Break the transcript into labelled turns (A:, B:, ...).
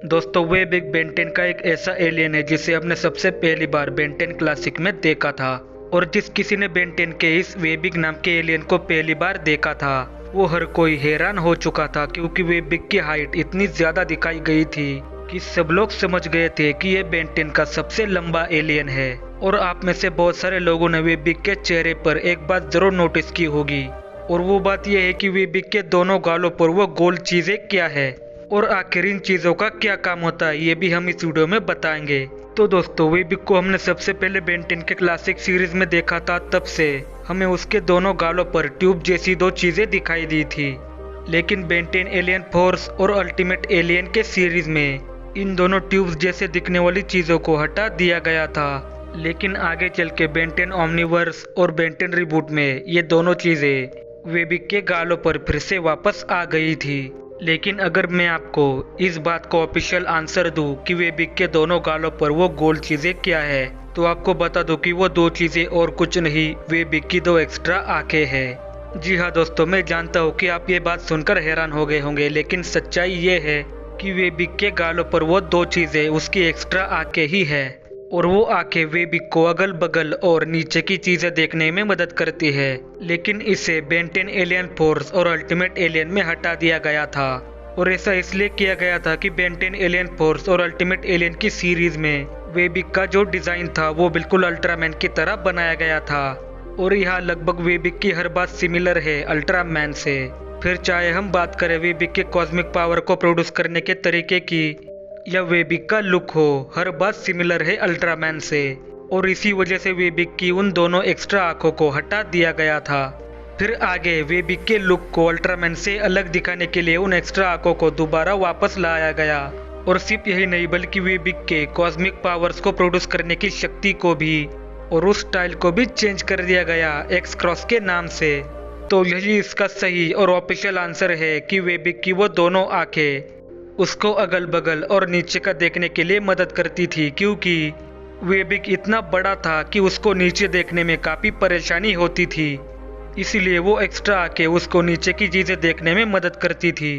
A: दोस्तों वे big Ben 10 का एक ऐसा एलियन है जिसे हमने सबसे पहली बार बेन 10 क्लासिक में देखा था। और जिस किसी ने बेन 10 के इस वे बिग नाम के एलियन को पहली बार देखा था वो हर कोई हैरान हो चुका था, क्योंकि वे बिग की हाइट इतनी ज्यादा दिखाई गई थी कि सब लोग समझ गए थे कि ये बेन 10 का सबसे लंबा एलियन है। और आप में से बहुत सारे लोगों ने वे बिग के चेहरे पर एक बात जरूर नोटिस की होगी, और वो बात यह है कि वे बिग के दोनों गालों पर वो गोल चीजें क्या है और आखिर इन चीजों का क्या काम होता है ये भी हम इस वीडियो में बताएंगे। तो दोस्तों वे बिग को हमने सबसे पहले बेन 10 के क्लासिक सीरीज में देखा था, तब से हमें उसके दोनों गालों पर ट्यूब जैसी दो चीजें दिखाई दी थी। लेकिन बेन 10 एलियन फोर्स और अल्टीमेट एलियन के सीरीज में इन दोनों ट्यूब्स जैसे दिखने वाली चीजों को हटा दिया गया था। लेकिन आगे चल के बेन 10 ओमनीवर्स और बेन 10 रिबूट में ये दोनों चीजें वे बिग के गालों पर फिर से वापस आ गई थी। लेकिन अगर मैं आपको इस बात को ऑफिशियल आंसर दूं कि वे बिग के दोनों गालों पर वो गोल चीजें क्या है, तो आपको बता दूं कि वो दो चीजें और कुछ नहीं, वे बिग की दो एक्स्ट्रा आंखें हैं। जी हाँ दोस्तों, मैं जानता हूँ कि आप ये बात सुनकर हैरान हो गए होंगे, लेकिन सच्चाई ये है कि वे बिग के गालों पर वो दो चीजें उसकी एक्स्ट्रा आंखें ही है। और वो आंखें वे बिग को अगल बगल और नीचे की चीजें देखने में मदद करती है। लेकिन इसे बेन 10 एलियन फोर्स और अल्टीमेट एलियन में हटा दिया गया था। और ऐसा इसलिए किया गया था कि बेन 10 एलियन फोर्स और अल्टीमेट एलियन की सीरीज में वे बिग का जो डिजाइन था वो बिल्कुल अल्ट्रामैन की तरह बनाया गया था। और यहाँ लगभग वे बिग की हर बात सिमिलर है अल्ट्रामैन से। फिर चाहे हम बात करें वे बिग के कॉस्मिक पावर को प्रोड्यूस करने के तरीके की या वे बिग का लुक हो, हर बात सिमिलर है अल्ट्रामैन से। और इसी वजह से वे बिग की उन दोनों एक्स्ट्रा आंखों को हटा दिया गया था। फिर आगे वे बिग के लुक को अल्ट्रामैन से अलग दिखाने के लिए उन एक्स्ट्रा आंखों को दोबारा वापस लाया गया। और सिर्फ यही नहीं बल्कि वे बिग के कॉस्मिक पावर्स को प्रोड्यूस करने की शक्ति को भी और उस स्टाइल को भी चेंज कर दिया गया एक्स क्रॉस के नाम से। तो यही इसका सही और ऑफिशियल आंसर है कि वे बिग की वो दोनों आंखें उसको अगल बगल और नीचे का देखने के लिए मदद करती थी, क्योंकि वे बिग इतना बड़ा था कि उसको नीचे देखने में काफी परेशानी होती थी। इसीलिए वो एक्स्ट्रा आंखें उसको नीचे की चीजें देखने में मदद करती थी।